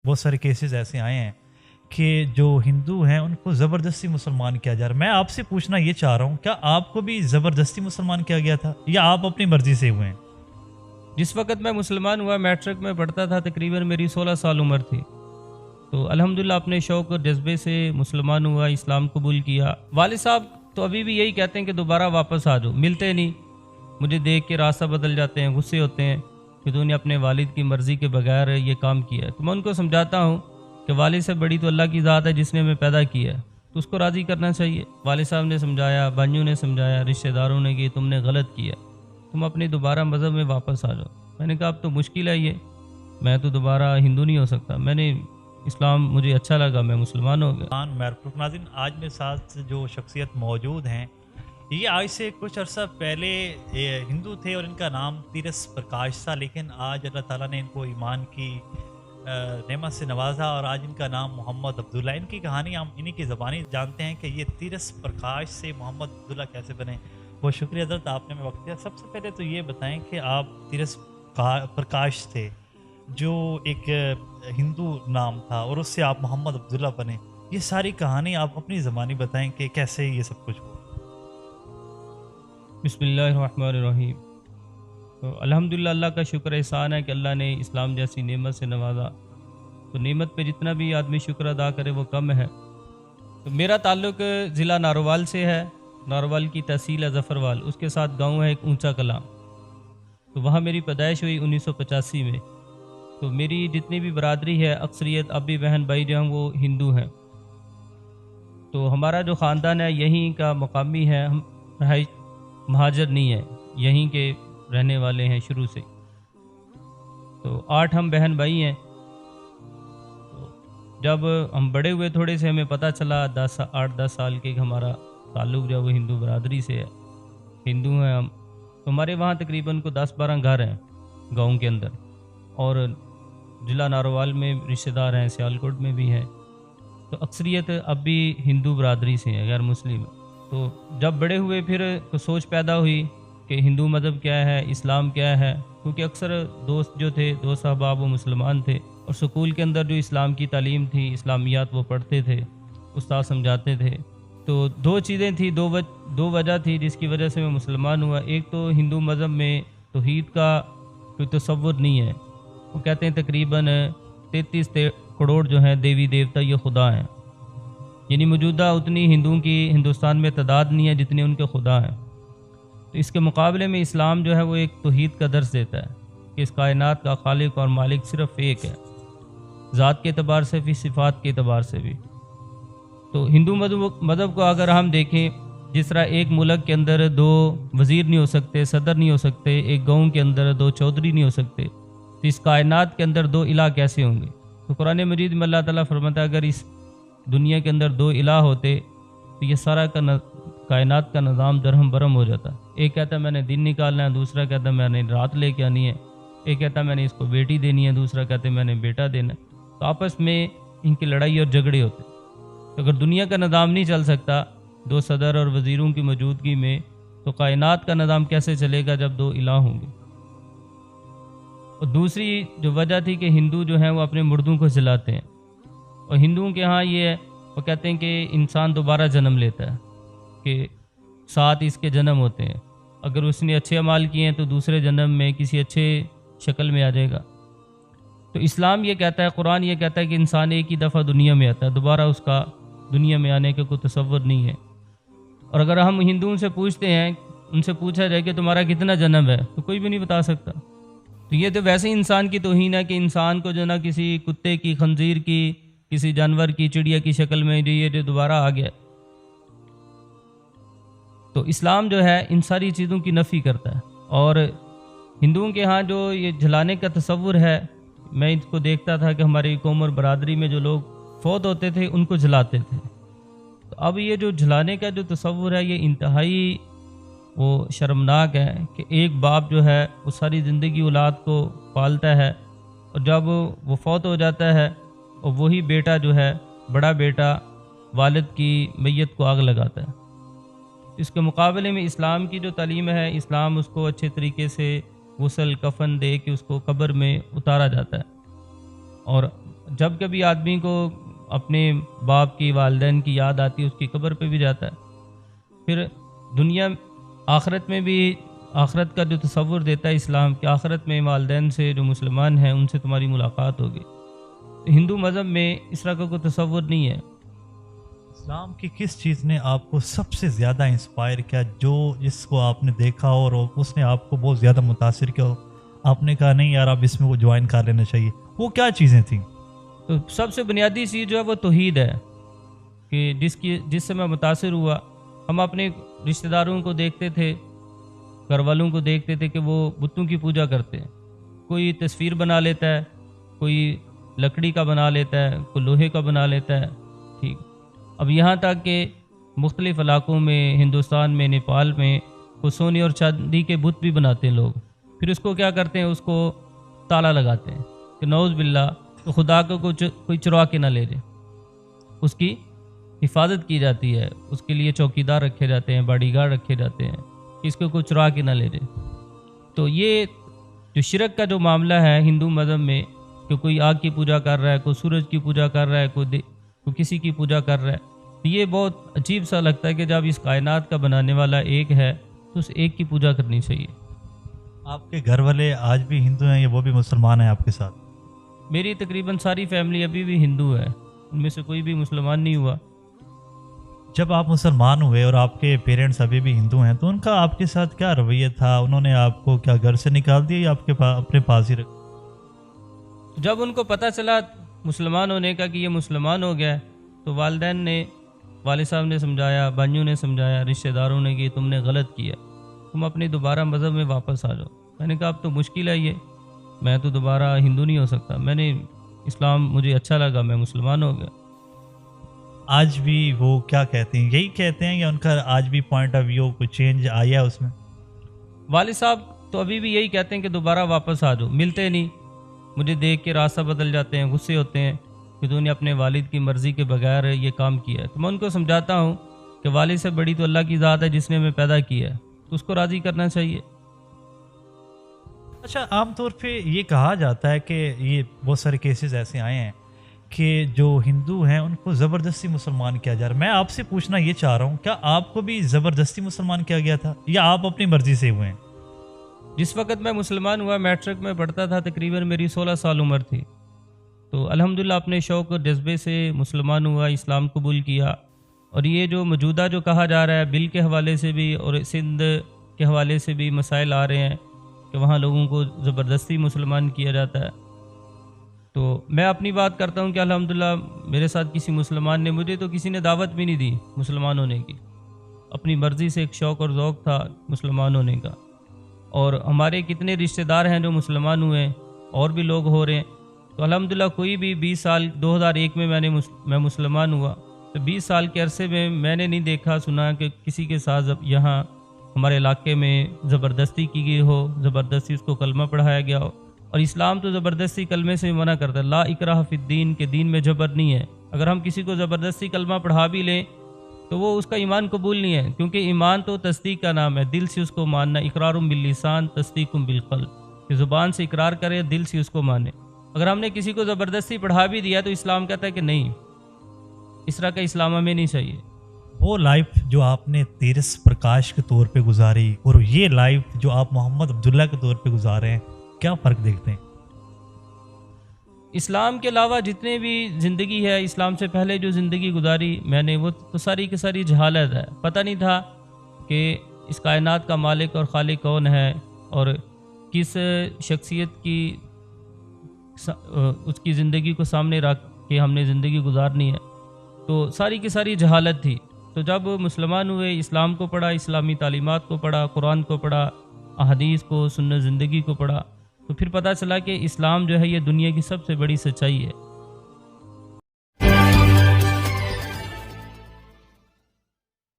بہت سارے کیسز ایسے آئے ہیں کہ جو ہندو ہیں ان کو زبردستی مسلمان کیا جا رہا ہے. میں آپ سے پوچھنا یہ چاہ رہا ہوں، کیا آپ کو بھی زبردستی مسلمان کیا گیا تھا یا آپ اپنی مرضی سے ہوئے ہیں؟ جس وقت میں مسلمان ہوا میٹرک میں پڑھتا تھا، تقریباً میری 16 سال عمر تھی. تو الحمدللہ اپنے شوق اور جذبے سے مسلمان ہوا، اسلام قبول کیا. والد صاحب تو ابھی بھی یہی کہتے ہیں کہ دوبارہ واپس آ جاؤ، ملتے نہیں، مجھے دیکھ کے راستہ بدل جاتے ہیں، غصے ہوتے ہیں کہ تو نے اپنے والد کی مرضی کے بغیر یہ کام کیا ہے. تو میں ان کو سمجھاتا ہوں کہ والد سے بڑی تو اللہ کی ذات ہے جس نے ہمیں پیدا کیا ہے، تو اس کو راضی کرنا چاہیے. والد صاحب نے سمجھایا، بھائیوں نے سمجھایا، رشتہ داروں نے کہ تم نے غلط کیا، تم اپنے دوبارہ مذہب میں واپس آ جاؤ. میں نے کہا اب تو مشکل ہے، یہ میں تو دوبارہ ہندو نہیں ہو سکتا. میں نے اسلام مجھے اچھا لگا، میں مسلمان ہو گیا. ناظرین، آج میرے ساتھ جو شخصیت موجود ہیں یہ آج سے کچھ عرصہ پہلے ہندو تھے اور ان کا نام تیرس پرکاش تھا، لیکن آج اللہ تعالیٰ نے ان کو ایمان کی نعمت سے نوازا اور آج ان کا نام محمد عبداللہ. ان کی کہانی ہم انہی کی زبانی جانتے ہیں کہ یہ تیرس پرکاش سے محمد عبداللہ کیسے بنے. بہت شکریہ حضرت، آپ نے ہمیں وقت دیا. سب سے پہلے تو یہ بتائیں کہ آپ تیرس پرکاش تھے جو ایک ہندو نام تھا اور اس سے آپ محمد عبداللہ بنے. یہ ساری کہانی آپ اپنی زبانی بتائیں کہ کیسے یہ سب کچھ ہوا. بسم اللہ الرحمن الرحیم. تو الحمدللہ اللہ کا شکر احسان ہے کہ اللہ نے اسلام جیسی نعمت سے نوازا. تو نعمت پہ جتنا بھی آدمی شکر ادا کرے وہ کم ہے. تو میرا تعلق ضلع ناروال سے ہے. ناروال کی تحصیل ہے ظفروال، اس کے ساتھ گاؤں ہے ایک اونچا کلام. تو وہاں میری پیدائش ہوئی 1985 میں. تو میری جتنی بھی برادری ہے اکثریت ابی بہن بھائی جو ہیں وہ ہندو ہیں. تو ہمارا جو خاندان ہے یہیں کا مقامی ہے، ہم رہائش مہاجر نہیں ہیں، یہیں کے رہنے والے ہیں شروع سے. تو 8 ہم بہن بھائی ہیں. تو جب ہم بڑے ہوئے تھوڑے سے ہمیں پتہ چلا 8-10 سال کے کہ ہمارا تعلق جو ہے وہ ہندو برادری سے ہے، ہندو ہیں ہم. تو ہمارے وہاں تقریباً کو 10-12 گھر ہیں گاؤں کے اندر، اور ضلع ناروال میں رشتہ دار ہیں، سیالکوٹ میں بھی ہیں. تو اکثریت اب بھی ہندو برادری سے ہیں، غیر مسلم. تو جب بڑے ہوئے پھر تو سوچ پیدا ہوئی کہ ہندو مذہب کیا ہے، اسلام کیا ہے، کیونکہ اکثر دوست جو تھے، دوست احباب وہ مسلمان تھے، اور سکول کے اندر جو اسلام کی تعلیم تھی، اسلامیات وہ پڑھتے تھے، استاد سمجھاتے تھے. تو 2 چیزیں تھیں، دو وجہ تھی جس کی وجہ سے میں مسلمان ہوا. ایک تو ہندو مذہب میں توحید کا کوئی تصور نہیں ہے. وہ کہتے ہیں تقریباً 33 کروڑ جو ہیں دیوی دیوتا یہ خدا ہیں، یعنی موجودہ اتنی ہندوؤں کی ہندوستان میں تعداد نہیں ہے جتنے ان کے خدا ہیں. تو اس کے مقابلے میں اسلام جو ہے وہ ایک توحید کا درس دیتا ہے کہ اس کائنات کا خالق اور مالک صرف ایک ہے، ذات کے اعتبار سے بھی، صفات کے اعتبار سے بھی. تو ہندو مذہب کو اگر ہم دیکھیں، جس طرح ایک ملک کے اندر 2 وزیر نہیں ہو سکتے، صدر نہیں ہو سکتے، ایک گاؤں کے اندر 2 چودھری نہیں ہو سکتے، تو اس کائنات کے اندر 2 الہ کیسے ہوں گے؟ تو قرآن مجید میں اللہ تعالیٰ فرماتا ہے اگر اس دنیا کے اندر 2 الہ ہوتے تو یہ سارا کائنات کا نظام درہم برہم ہو جاتا. ایک کہتا ہے میں نے دن نکالنا ہے، دوسرا کہتا ہے میں نے رات لے کے آنی ہے، ایک کہتا ہے میں نے اس کو بیٹی دینی ہے، دوسرا کہتا ہے میں نے بیٹا دینا ہے. تو آپس میں ان کی لڑائی اور جھگڑے ہوتے. تو اگر دنیا کا نظام نہیں چل سکتا 2 صدر اور وزیروں کی موجودگی میں، تو کائنات کا نظام کیسے چلے گا جب 2 الہ ہوں گے؟ اور دوسری جو وجہ تھی کہ ہندو جو ہیں وہ اپنے مردوں کو جلاتے ہیں. اور ہندوؤں کے ہاں یہ ہے، وہ کہتے ہیں کہ انسان دوبارہ جنم لیتا ہے، کہ 7 اس کے جنم ہوتے ہیں. اگر اس نے اچھے اعمال کیے ہیں تو دوسرے جنم میں کسی اچھے شکل میں آ جائے گا. تو اسلام یہ کہتا ہے، قرآن یہ کہتا ہے کہ انسان ایک ہی دفعہ دنیا میں آتا ہے، دوبارہ اس کا دنیا میں آنے کا کوئی تصور نہیں ہے. اور اگر ہم ہندوؤں سے پوچھتے ہیں، ان سے پوچھا جائے کہ تمہارا کتنا جنم ہے، تو کوئی بھی نہیں بتا سکتا. تو یہ تو ویسے انسان کی توہین ہے کہ انسان کو جو نا کسی کتے کی، خنزیر کی، کسی جانور کی، چڑیا کی شکل میں یہ جو دوبارہ آ گیا. تو اسلام جو ہے ان ساری چیزوں کی نفی کرتا ہے. اور ہندوؤں کے ہاں جو یہ جلانے کا تصور ہے، میں اس کو دیکھتا تھا کہ ہماری قوم اور برادری میں جو لوگ فوت ہوتے تھے ان کو جلاتے تھے. تو اب یہ جو جلانے کا جو تصور ہے یہ انتہائی وہ شرمناک ہے کہ ایک باپ جو ہے وہ ساری زندگی اولاد کو پالتا ہے، اور جب وہ فوت ہو جاتا ہے اور وہی بیٹا جو ہے، بڑا بیٹا، والد کی میت کو آگ لگاتا ہے. اس کے مقابلے میں اسلام کی جو تعلیم ہے، اسلام اس کو اچھے طریقے سے غسل کفن دے کے اس کو قبر میں اتارا جاتا ہے. اور جب کبھی آدمی کو اپنے باپ کی والدین کی یاد آتی ہے اس کی قبر پہ بھی جاتا ہے۔ پھر دنیا آخرت میں بھی آخرت کا جو تصور دیتا ہے اسلام کہ آخرت میں والدین سے جو مسلمان ہیں ان سے تمہاری ملاقات ہوگی، ہندو مذہب میں اس طرح کا کوئی تصور نہیں ہے۔ اسلام کی کس چیز نے آپ کو سب سے زیادہ انسپائر کیا، جس کو آپ نے دیکھا اور اس نے آپ کو بہت زیادہ متاثر کیا، آپ نے کہا نہیں یار اب اس میں وہ جوائن کر لینا چاہیے، وہ کیا چیزیں تھیں؟ تو سب سے بنیادی چیز جو ہے وہ توحید ہے، کہ جس سے میں متاثر ہوا۔ ہم اپنے رشتہ داروں کو دیکھتے تھے، گھر والوں کو دیکھتے تھے کہ وہ بتوں کی پوجا کرتے ہیں، کوئی تصویر بنا لیتا ہے، کوئی لکڑی کا بنا لیتا ہے، کوئی لوہے کا بنا لیتا ہے، ٹھیک۔ اب یہاں تک کہ مختلف علاقوں میں، ہندوستان میں، نیپال میں، وہ سونے اور چاندی کے بت بھی بناتے ہیں لوگ، پھر اس کو کیا کرتے ہیں، اس کو تالا لگاتے ہیں کہ نعوذ باللہ تو خدا کو کوئی چرا کے نہ لے جائے، اس کی حفاظت کی جاتی ہے، اس کے لیے چوکیدار رکھے جاتے ہیں، باڈی گارڈ رکھے جاتے ہیں کہ اس کو کوئی چرا کے نہ لے جائے۔ تو یہ جو شرک کا جو معاملہ ہے ہندو مذہب میں، کہ کوئی آگ کی پوجا کر رہا ہے، کوئی سورج کی پوجا کر رہا ہے، کوئی کسی کی پوجا کر رہا ہے، یہ بہت عجیب سا لگتا ہے کہ جب اس کائنات کا بنانے والا ایک ہے تو اس ایک کی پوجا کرنی چاہیے۔ آپ کے گھر والے آج بھی ہندو ہیں یا وہ بھی مسلمان ہیں آپ کے ساتھ؟ میری تقریباً ساری فیملی ابھی بھی ہندو ہے، ان میں سے کوئی بھی مسلمان نہیں ہوا۔ جب آپ مسلمان ہوئے اور آپ کے پیرنٹس ابھی بھی ہندو ہیں تو ان کا آپ کے ساتھ کیا رویہ تھا؟ انہوں نے آپ کو کیا گھر سے نکال دیا یا آپ کے اپنے پاس ہی رکھ؟ جب ان کو پتہ چلا مسلمان ہونے کا کہ یہ مسلمان ہو گیا ہے، تو والدین نے، والد صاحب نے سمجھایا، بھائیوں نے سمجھایا، رشتہ داروں نے کہ تم نے غلط کیا، تم اپنی دوبارہ مذہب میں واپس آ جاؤ۔ میں نے کہا اب تو مشکل ہے، یہ میں تو دوبارہ ہندو نہیں ہو سکتا، میں نے اسلام مجھے اچھا لگا، میں مسلمان ہو گیا۔ آج بھی وہ کیا کہتے ہیں، یہی کہتے ہیں یا ان کا آج بھی پوائنٹ آف ویو کوئی چینج آیا اس میں؟ والد صاحب تو ابھی بھی یہی کہتے ہیں کہ دوبارہ واپس آ جاؤ، ملتے نہیں، مجھے دیکھ کے راستہ بدل جاتے ہیں، غصے ہوتے ہیں کہ تو نے اپنے والد کی مرضی کے بغیر یہ کام کیا ہے۔ تو میں ان کو سمجھاتا ہوں کہ والد سے بڑی تو اللہ کی ذات ہے جس نے ہمیں پیدا کیا ہے، تو اس کو راضی کرنا چاہیے۔ اچھا، عام طور پہ یہ کہا جاتا ہے کہ یہ بہت سارے کیسز ایسے آئے ہیں کہ جو ہندو ہیں ان کو زبردستی مسلمان کیا جا رہا ہے۔ میں آپ سے پوچھنا یہ چاہ رہا ہوں، کیا آپ کو بھی زبردستی مسلمان کیا گیا تھا یا آپ اپنی مرضی سے ہوئے ہیں؟ جس وقت میں مسلمان ہوا، میٹرک میں پڑھتا تھا، تقریباً میری 16 سال عمر تھی، تو الحمدللہ اپنے شوق اور جذبے سے مسلمان ہوا، اسلام قبول کیا۔ اور یہ جو موجودہ جو کہا جا رہا ہے بل کے حوالے سے بھی اور سندھ کے حوالے سے بھی مسائل آ رہے ہیں کہ وہاں لوگوں کو زبردستی مسلمان کیا جاتا ہے، تو میں اپنی بات کرتا ہوں کہ الحمدللہ میرے ساتھ کسی مسلمان نے، مجھے تو کسی نے دعوت بھی نہیں دی مسلمان ہونے کی، اپنی مرضی سے ایک شوق اور ذوق تھا مسلمان ہونے کا۔ اور ہمارے کتنے رشتہ دار ہیں جو مسلمان ہوئے ہیں، اور بھی لوگ ہو رہے ہیں، تو الحمدللہ کوئی بھی 20 سال 2001 میں میں مسلمان ہوا، تو 20 سال کے عرصے میں نے نہیں دیکھا سنا کہ کسی کے ساتھ یہاں ہمارے علاقے میں زبردستی کی گئی ہو، زبردستی اس کو کلمہ پڑھایا گیا ہو۔ اور اسلام تو زبردستی کلمے سے منع کرتا ہے، لا اکراہ فی الدین، کے دین میں جبر نہیں ہے۔ اگر ہم کسی کو زبردستی کلمہ پڑھا بھی لیں تو وہ اس کا ایمان قبول نہیں ہے، کیونکہ ایمان تو تصدیق کا نام ہے، دل سے اس کو ماننا، اقرار باللسان تصدیق بالقلب، کہ زبان سے اقرار کرے، دل سے اس کو مانے۔ اگر ہم نے کسی کو زبردستی پڑھا بھی دیا تو اسلام کہتا ہے کہ نہیں، اس طرح کا اسلام ہمیں نہیں چاہیے۔ وہ لائف جو آپ نے تیرس پرکاش کے طور پہ گزاری اور یہ لائف جو آپ محمد عبداللہ کے طور پہ گزارے ہیں، کیا فرق دیکھتے ہیں؟ اسلام کے علاوہ جتنے بھی زندگی ہے، اسلام سے پہلے جو زندگی گزاری میں نے، وہ تو ساری کی ساری جہالت ہے، پتہ نہیں تھا کہ اس کائنات کا مالک اور خالق کون ہے، اور کس شخصیت کی اس کی زندگی کو سامنے رکھ کے ہم نے زندگی گزارنی ہے، تو ساری کی ساری جہالت تھی۔ تو جب مسلمان ہوئے، اسلام کو پڑھا، اسلامی تعلیمات کو پڑھا، قرآن کو پڑھا، احادیث کو، سنت زندگی کو پڑھا، تو پھر پتہ چلا کہ اسلام جو ہے یہ دنیا کی سب سے بڑی سچائی ہے۔